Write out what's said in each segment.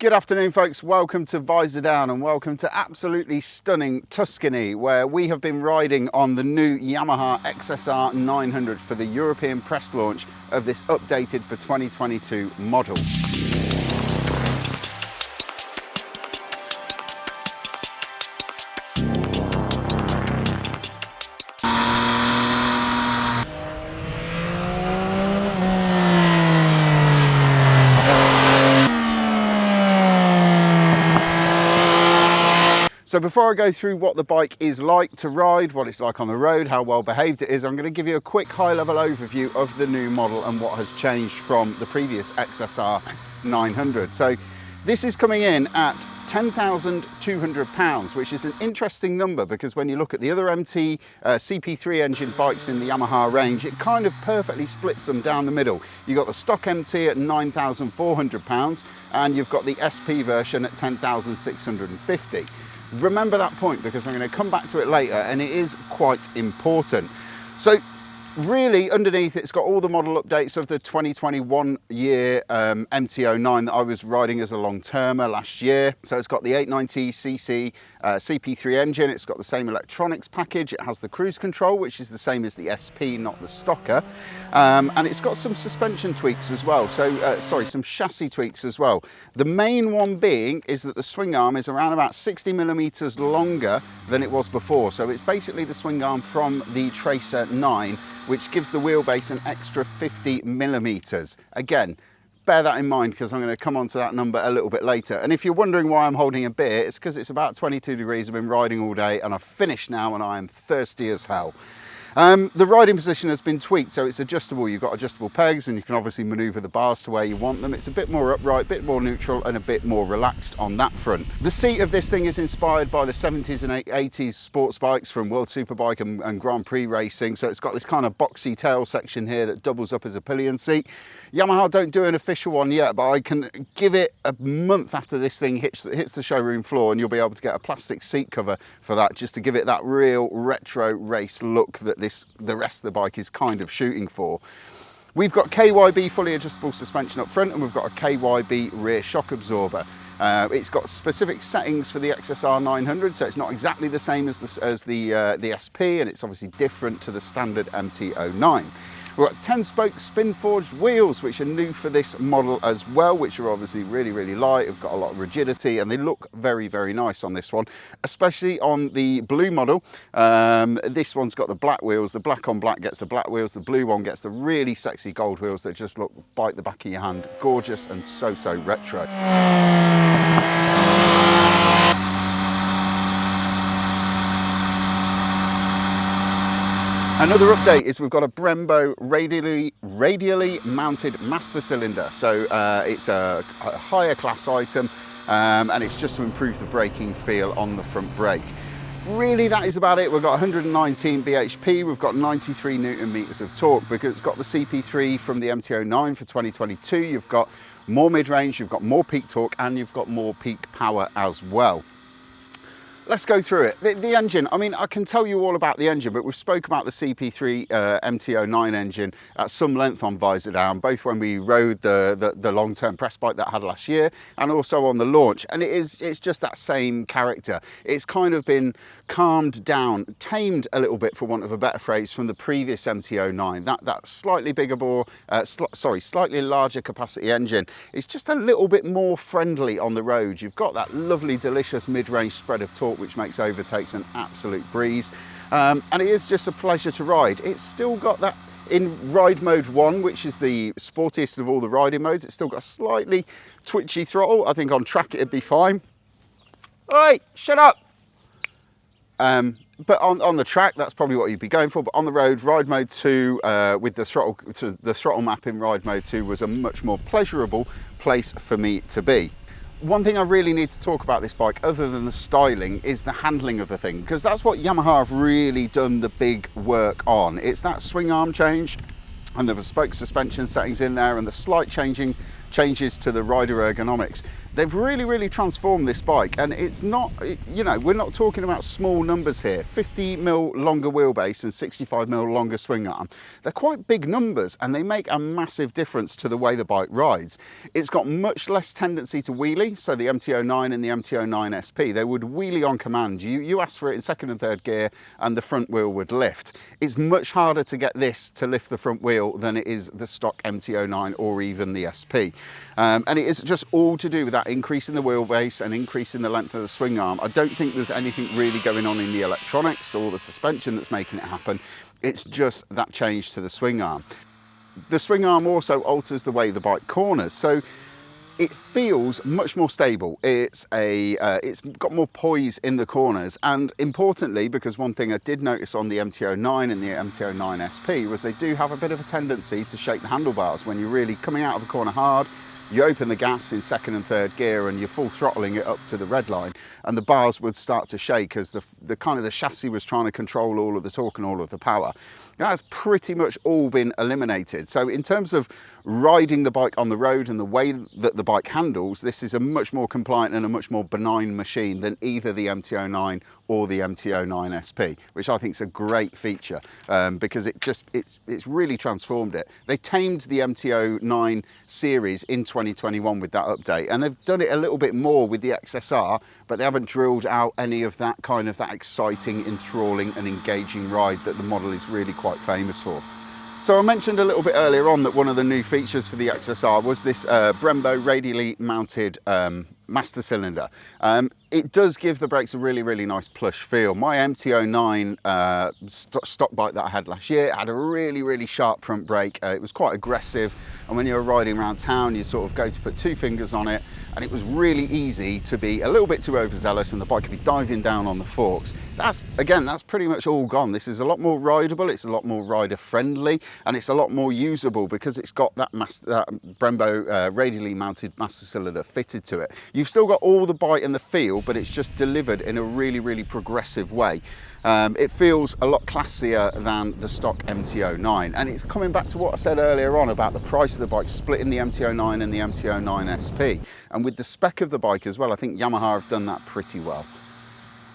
Good afternoon folks, welcome to Visordown and welcome to absolutely stunning Tuscany, where we have been riding on the new Yamaha XSR900 for the European press launch of this updated for 2022 model. So before I go through what the bike is like to ride, what it's like on the road, how well behaved it is, I'm going to give you a quick high-level overview of the new model and what has changed from the previous XSR900. So this is coming in at £10,200, which is an interesting number because when you look at the other MT CP3 engine bikes in the Yamaha range, it kind of perfectly splits them down the middle. You've got the stock MT at £9,400 and you've got the SP version at £10,650. Remember that point because I'm going to come back to it later and it is quite important. So really underneath it's got all the model updates of the 2021 year MT09 that I was riding as a long-termer last year. So it's got the 890cc CP3 engine, it's got the same electronics package, it has the cruise control which is the same as the SP, not the stocker, and it's got some suspension tweaks as well, so some chassis tweaks as well. The main one being is that the swing arm is around about 60mm longer than it was before, so it's basically the swing arm from the Tracer 9, which gives the wheelbase an extra 50mm. Again, bear that in mind because I'm going to come on to that number a little bit later. And if you're wondering why I'm holding a beer, it's because it's about 22 degrees, I've been riding all day and I've finished now and I am thirsty as hell. The riding position has been tweaked, so it's adjustable. You've got adjustable pegs and you can obviously maneuver the bars to where you want them. It's a bit more upright, a bit more neutral and a bit more relaxed on that front. The seat of this thing is inspired by the 70s and 80s sports bikes from World Superbike and Grand Prix racing. So it's got this kind of boxy tail section here that doubles up as a pillion seat. Yamaha don't do an official one yet, but I can give it a month after this thing hits the showroom floor and you'll be able to get a plastic seat cover for that, just to give it that real retro race look that the rest of the bike is kind of shooting for. We've got KYB fully adjustable suspension up front and we've got a KYB rear shock absorber. It's got specific settings for the XSR900, so it's not exactly the same as the SP, and it's obviously different to the standard MT09. We've got 10-spoke spin-forged wheels, which are new for this model as well, which are obviously really, really light. Have got a lot of rigidity, and they look very, very nice on this one, especially on the blue model. This one's got the black wheels. The black on black gets the black wheels. The blue one gets the really sexy gold wheels that just look, bite the back of your hand. Gorgeous and so retro. Another update is we've got a Brembo radially mounted master cylinder. So it's a higher class item and it's just to improve the braking feel on the front brake. Really, that is about it. We've got 119 bhp, we've got 93 Newton meters of torque because it's got the CP3 from the MT09 for 2022. You've got more mid-range, you've got more peak torque and you've got more peak power as well. Let's go through it. The engine, I mean, I can tell you all about the engine, but we've spoke about the CP3 MT09 engine at some length on Visordown, both when we rode the long-term press bike that I had last year and also on the launch. And it's just that same character. It's kind of been calmed down, tamed a little bit, for want of a better phrase, from the previous MT09. That slightly bigger bore, slightly larger capacity engine is just a little bit more friendly on the road. You've got that lovely, delicious mid-range spread of torque, which makes overtakes an absolute breeze, and it is just a pleasure to ride. It's still got that in ride mode 1, which is the sportiest of all the riding modes. It's still got a slightly twitchy throttle. I think on track it'd be fine. Oi, shut up! But on the track, that's probably what you'd be going for. But on the road, ride mode 2 with the throttle map in ride mode 2 was a much more pleasurable place for me to be. One thing I really need to talk about this bike, other than the styling, is the handling of the thing, because that's what Yamaha have really done the big work on. It's that swing arm change and the bespoke suspension settings in there and the slight changing changes to the rider ergonomics. They've really transformed this bike, and it's not, you know, we're not talking about small numbers here. 50mm longer wheelbase and 65mm longer swing arm. They're quite big numbers, and they make a massive difference to the way the bike rides. It's got much less tendency to wheelie, so the MT09 and the MT09 SP, they would wheelie on command. You ask for it in second and third gear, and the front wheel would lift. It's much harder to get this to lift the front wheel than it is the stock MT09 or even the SP. And it is just all to do with that increase in the wheelbase and increase in the length of the swing arm. I don't think there's anything really going on in the electronics or the suspension that's making it happen. It's just that change to the swing arm. The swing arm also alters the way the bike corners, so it feels much more stable. It's got more poise in the corners, and importantly, because one thing I did notice on the MT09 and the MT09 SP was they do have a bit of a tendency to shake the handlebars when you're really coming out of the corner hard. You open the gas in second and third gear and you're full throttling it up to the red line, and the bars would start to shake as the kind of the chassis was trying to control all of the torque and all of the power. That's pretty much all been eliminated. So in terms of riding the bike on the road and the way that the bike handles, this is a much more compliant and a much more benign machine than either the MT09 or the MT09 SP, which I think is a great feature because it's really transformed it. They tamed the MT09 series in 2021 with that update, and they've done it a little bit more with the XSR, but they haven't drilled out any of that kind of that exciting, enthralling and engaging ride that the model is really quite famous for. So I mentioned a little bit earlier on that one of the new features for the XSR was this Brembo radially mounted master cylinder. It does give the brakes a really nice plush feel. My MT09 stock bike that I had last year had a really sharp front brake. It was quite aggressive, and when you were riding around town you sort of go to put two fingers on it, and it was really easy to be a little bit too overzealous and the bike could be diving down on the forks. That's pretty much all gone. This is a lot more rideable, it's a lot more rider friendly, and it's a lot more usable because it's got that Brembo radially mounted master cylinder fitted to it. You've still got all the bite and the feel, but it's just delivered in a really progressive way. It feels a lot classier than the stock MT09, and it's coming back to what I said earlier on about the price of the bike, splitting the MT09 and the MT09 SP, and with the spec of the bike as well. I think Yamaha have done that pretty well.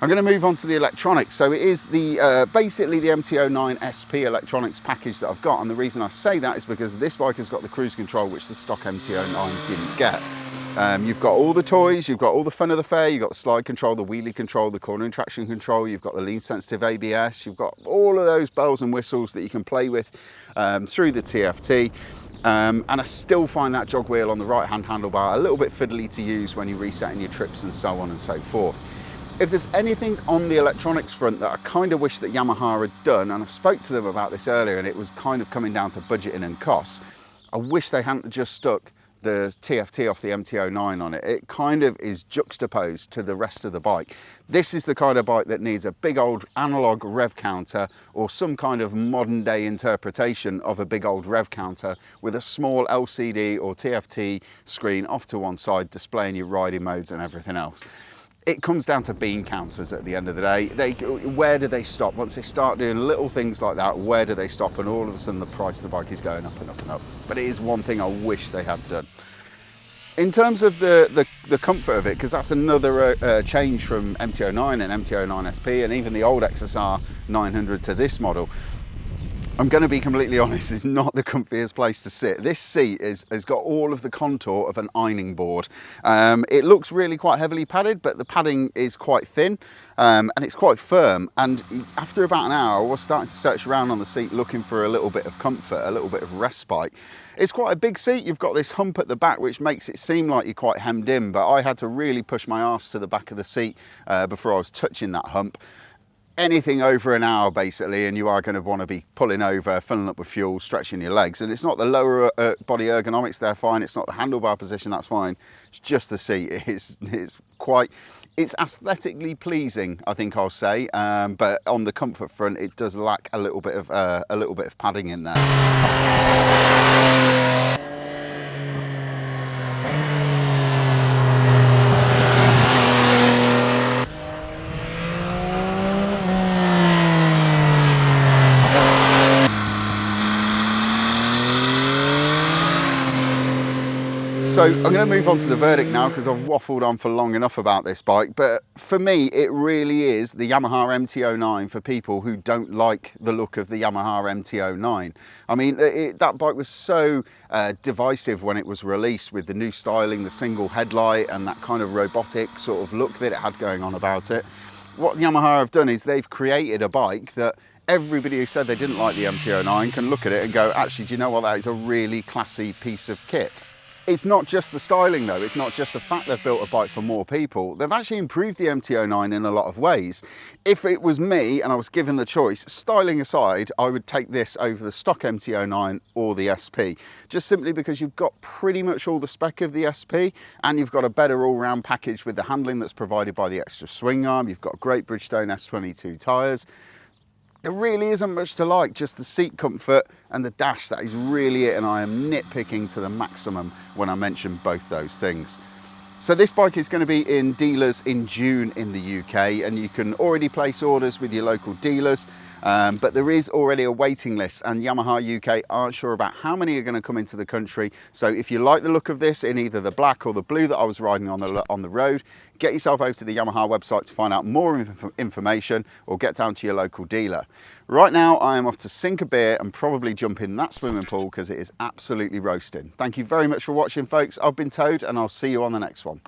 I'm going to move on to the electronics. So it is the basically the MT09 SP electronics package that I've got, and the reason I say that is because this bike has got the cruise control which the stock MT09 didn't get. You've got all the toys, you've got all the fun of the fair, you've got the slide control, the wheelie control, the cornering traction control, you've got the lean sensitive ABS, you've got all of those bells and whistles that you can play with through the TFT. And I still find that jog wheel on the right hand handlebar a little bit fiddly to use when you're resetting your trips and so on and so forth. If there's anything on the electronics front that I kind of wish that Yamaha had done, and I spoke to them about this earlier and it was kind of coming down to budgeting and costs, I wish they hadn't just stuck the TFT off the MT09 on it. It kind of is juxtaposed to the rest of the bike. This is the kind of bike that needs a big old analog rev counter or some kind of modern day interpretation of a big old rev counter with a small LCD or TFT screen off to one side displaying your riding modes and everything else. It comes down to bean counters at the end of the day. Where do they stop? Once they start doing little things like that, where do they stop? And all of a sudden the price of the bike is going up and up and up. But it is one thing I wish they had done. In terms of the comfort of it, because that's another change from MT09 and MT09 SP and even the old XSR900 to this model, I'm going to be completely honest, it's not the comfiest place to sit. This seat has got all of the contour of an ironing board. It looks really quite heavily padded, but the padding is quite thin and it's quite firm. And after about an hour, I was starting to search around on the seat looking for a little bit of comfort, a little bit of respite. It's quite a big seat. You've got this hump at the back, which makes it seem like you're quite hemmed in, but I had to really push my arse to the back of the seat before I was touching that hump. Anything over an hour basically and you are going to want to be pulling over, filling up with fuel, stretching your legs. And it's not the lower body ergonomics, they're fine. It's not the handlebar position, that's fine. It's just the seat. It's aesthetically pleasing, I think I'll say, but on the comfort front it does lack a little bit of padding in there. I'm going to move on to the verdict now because I've waffled on for long enough about this bike, but for me it really is the Yamaha MT-09 for people who don't like the look of the Yamaha MT-09. I mean, that bike was so divisive when it was released, with the new styling, the single headlight and that kind of robotic sort of look that it had going on about it. What Yamaha have done is they've created a bike that everybody who said they didn't like the MT-09 can look at it and go, actually, do you know what, that is a really classy piece of kit. It's not just the styling though, it's not just the fact they've built a bike for more people. They've actually improved the MT-09 in a lot of ways. If it was me and I was given the choice, styling aside, I would take this over the stock MT-09 or the SP, just simply because you've got pretty much all the spec of the SP and you've got a better all-round package with the handling that's provided by the extra swing arm. You've got great Bridgestone S22 tyres. There really isn't much to like, just the seat comfort and the dash. That is really it, and I am nitpicking to the maximum when I mention both those things. So this bike is going to be in dealers in June in the UK, and you can already place orders with your local dealers, but there is already a waiting list, and Yamaha UK aren't sure about how many are going to come into the country. So if you like the look of this in either the black or the blue that I was riding on the road, get yourself over to the Yamaha website to find out more information, or get down to your local dealer. Right now I am off to sink a beer and probably jump in that swimming pool because it is absolutely roasting. Thank you very much for watching, folks. I've been Toad, and I'll see you on the next one.